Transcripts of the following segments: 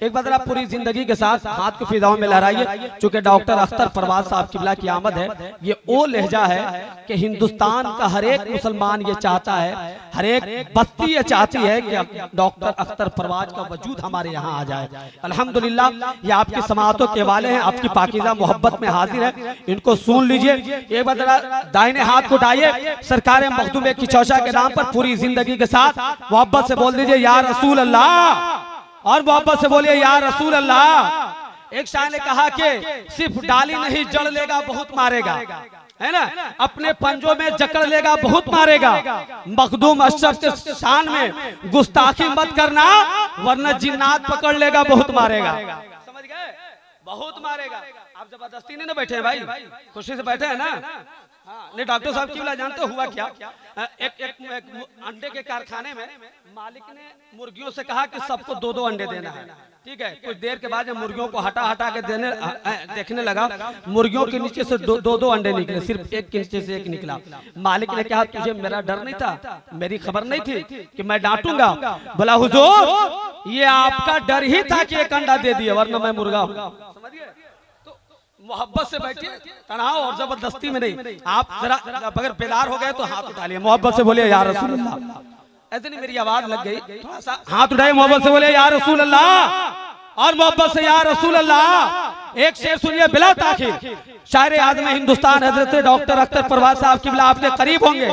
एक बार आप पूरी जिंदगी के साथ हाथ को फिजाओं में लहराइए। चूंकि डॉक्टर अख्तर परवाज साहब किबला की आमद है, ये वो लहजा है कि हिंदुस्तान का हर एक मुसलमान ये चाहता है, हर एक बस्ती ये चाहती है कि डॉक्टर अख्तर परवाज का वजूद हमारे यहाँ आ जाए। अल्हम्दुलिल्लाह, ये आपकी समाअतों के वाले हैं, आपकी पाकीज़ा मोहब्बत में हाजिर है, इनको सुन लीजिए। एक बार दाहिने हाथ को उठाइए, सरकार मखदूम की चौशा के नाम पर पूरी जिंदगी के साथ मोहब्बत से बोल दीजिए या रसूल अल्लाह, और मोहब्बत से बोलिए या रसूल अल्लाह। एक शायर ने कहा कि सिर्फ डाली नहीं जड़ लेगा बहुत मारेगा, है ना, अपने पंजों में जकड़ लेगा बहुत मारेगा। मखदूम अशरफ के शान में गुस्ताखी मत करना, वरना जिन्नात पकड़ लेगा बहुत मारेगा। समझ गए? बहुत मारेगा। आप जबरदस्ती नहीं ना बैठे हैं भाई, खुशी से बैठे हैं ना। नहीं डॉक्टर साहब की जानते हुआ क्या, एक अंडे के कारखाने में मालिक ने मुर्गियों से कहा कि सबको 2-2 अंडे देना है। ठीक है, कुछ देर के बाद जब मुर्गियों को हटा के देखने लगा, मुर्गियों के नीचे से 2-2 अंडे निकले, सिर्फ एक के नीचे से एक निकला। मालिक ने कहा तुझे मेरा डर नहीं था, मेरी खबर नहीं थी कि मैं डांटूंगा? बोला हुजूर, ये आपका डर ही था कि एक अंडा दे दिया, वरना मैं मुर्गा हूँ। समझ गए? मोहब्बत से बैठिए, तनाव और जबरदस्ती में नहीं। आप जरा अगर बेदार हो गए तो हाथ उठा लिए, मोहब्बत से बोलिए या रसूल अल्लाह। ऐसे नहीं, मेरी आवाज लग गई, थोड़ा सा हाथ उठाइए, मोहब्बत से बोलिए या रसूल अल्लाह, और मोहब्बत से या रसूल अल्लाह। एक शेर सुनिए बिला ताखीर, शायर आज़म हिंदुस्तान हजरत डॉक्टर अख्तर परवाज साहब किबला आपके करीब होंगे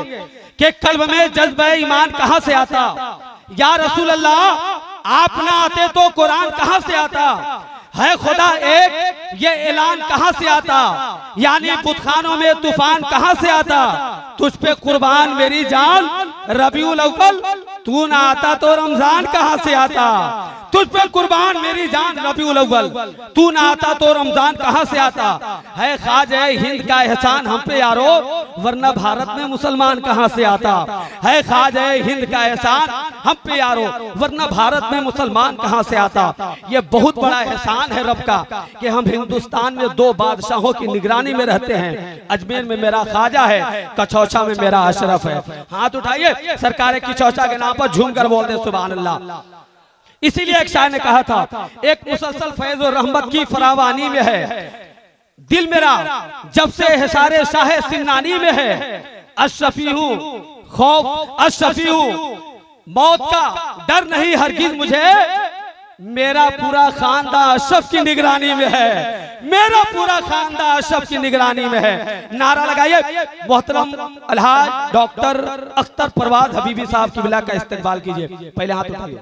कि कल्ब में जज्बे ईमान कहां से आता, या रसूल अल्लाह आप ना आते तो कुरान कहां से आता, है खुदा एक ये ऐलान कहां से आता, यानी बुतखानों में तूफान कहां से आता, तुझ पे कुर्बान मेरी जान रबीउल अव्वल, तू ना आता तो रमजान कहां से आता, तुझ पे कुर्बान मेरी जान रबीउल अव्वल, तू ना आता तो रमजान कहां से आता, है ख्वाजा हिंद का एहसान हम पे यारो, वरना भारत में मुसलमान कहां से आता, है ख्वाजा हिंद का एहसान हम पे यारो, वरना भारत में मुसलमान कहां से आता। ये बहुत बड़ा एहसान है रब का कि हम हिंदुस्तान में 2 बादशाहों की निगरानी में रहते हैं। अजमेर में मेरा ख्वाजा है, कचौचा में मेरा अशरफ है। हाथ उठाइए, सरकार की चौचा के नाम पर झूम कर बोल दे सुभान अल्लाह। इसीलिए एक शायर ने कहा था, एक मुसलसल फैज़ और रहमत की फरावानी में है दिल मेरा, जब से हिसारे शाह सिमनानी में है, अशरफी हूँ खौफ अशरफी हूँ, मौत का डर नहीं हरगिज मुझे, मेरा पूरा खानदान अशरफ की निगरानी में है, मेरा पूरा खानदान अशरफ की निगरानी में है। नारा लगाइए, मोहतरम अलहाज डॉक्टर अख्तर परवाज हबीबी साहब की बिला का इस्तकबाल कीजिए। पहले हाथ उठाइए।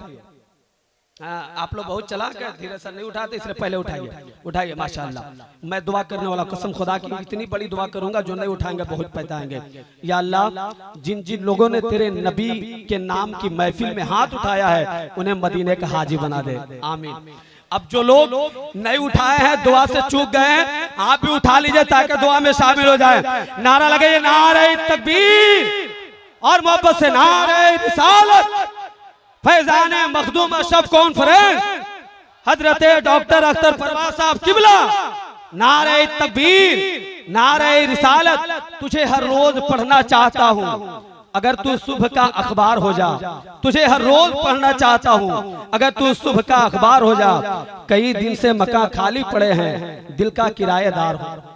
आप लोग बहुत चला कर धीरे से नहीं उठाते, इसलिए पहले उठाइए, उठाइए। माशाअल्लाह, मैं दुआ करने वाला, कसम खुदा की इतनी बड़ी दुआ करूंगा, जो नहीं उठाएंगे बहुत पछताएंगे। या अल्लाह, जिन जिन लोगों ने तेरे नबी के नाम की महफिल में हाथ उठाया है, उन्हें मदीने का हाजी बना दे, आमीन। अब जो लोग नहीं उठाए हैं, दुआ से चूक गए हैं, आप भी उठा लीजिए ताकि दुआ में शामिल हो जाए। नारा लगाइए, नारे तकबीर, और मोहब्बत से नारे रिसालत, फैजान मखदूम अशरफ कॉन्फ्रेंस हजरत डॉक्टर अख्तर परवाज साहब किबला, नारे तकबीर, नारे रिसालत। तुझे हर रोज पढ़ना चाहता हूँ, अगर तू सुबह का अखबार हो जा, तुझे हर रोज पढ़ना चाहता हूँ, अगर तू सुबह का अखबार हो जा, कई दिन से मकान खाली पड़े हैं, दिल का किराएदार हो।